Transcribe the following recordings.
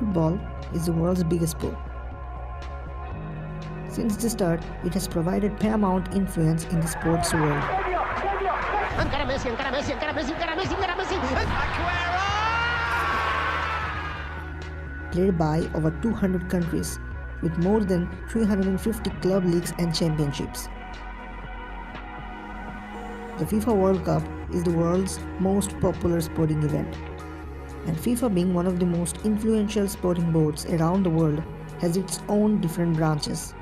Football is the world's biggest sport. Since the start, it has provided paramount influence in the sports world. Encara Messi, encara Messi, encara Messi, encara Messi, encara Messi. Played by over 200 countries, with more than 350 club leagues and championships. The FIFA World Cup is the world's most popular sporting event, and FIFA, being one of the most influential sporting boards around the world, has its own different branches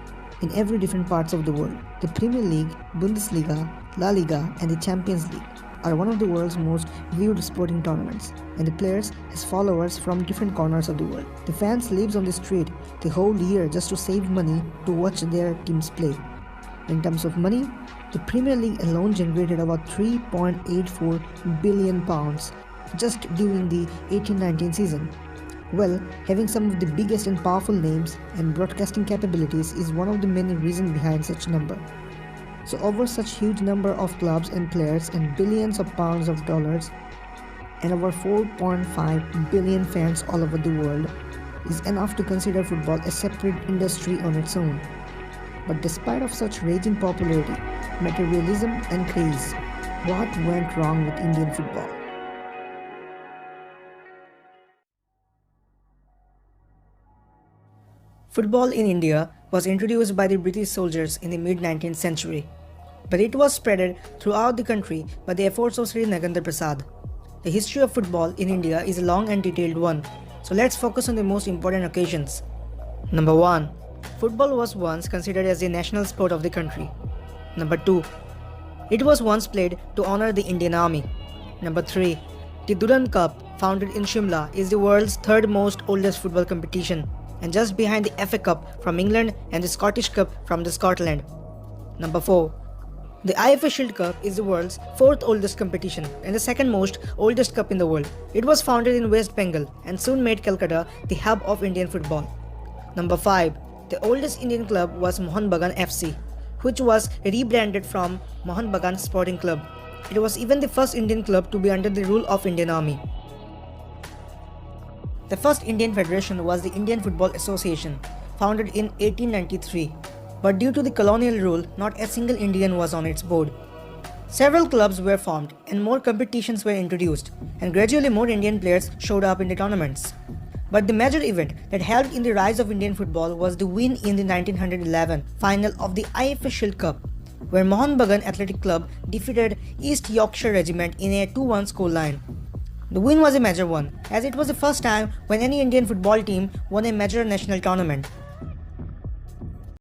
in every different parts of the world. The Premier League, Bundesliga, La Liga and the Champions League are one of the world's most viewed sporting tournaments, and the players has followers from different corners of the world. The fans lives on the street the whole year just to save money to watch their teams play. In terms of money, the Premier League alone generated about £3.84 billion just during the 18-19 season. Well, having some of the biggest and powerful names and broadcasting capabilities is one of the many reasons behind such number. So over such huge number of clubs and players and billions of pounds of dollars and over 4.5 billion fans all over the world is enough to consider football a separate industry on its own. But despite of such raging popularity, materialism and craze, what went wrong with Indian football? Football in India was introduced by the British soldiers in the mid-19th century, but it was spread throughout the country by the efforts of Sri Nagandhar Prasad. The history of football in India is a long and detailed one, so let's focus on the most important occasions. Number 1. Football was once considered as the national sport of the country. Number 2. It was once played to honor the Indian Army. Number 3. The Durand Cup, founded in Shimla, is the world's third most oldest football competition, and just behind the FA Cup from England and the Scottish Cup from Scotland. Number 4. The IFA Shield Cup is the world's fourth oldest competition and the second most oldest cup in the world. It was founded in West Bengal and soon made Calcutta the hub of Indian football. Number 5. The oldest Indian club was Mohun Bagan FC, which was rebranded from Mohun Bagan Sporting Club. It was even the first Indian club to be under the rule of Indian Army. The first Indian federation was the Indian Football Association, founded in 1893, but due to the colonial rule, not a single Indian was on its board. Several clubs were formed and more competitions were introduced, and gradually more Indian players showed up in the tournaments. But the major event that helped in the rise of Indian football was the win in the 1911 final of the IFA Shield Cup, where Mohun Bagan Athletic Club defeated East Yorkshire Regiment in a 2-1 scoreline. The win was a major one, as it was the first time when any Indian football team won a major national tournament,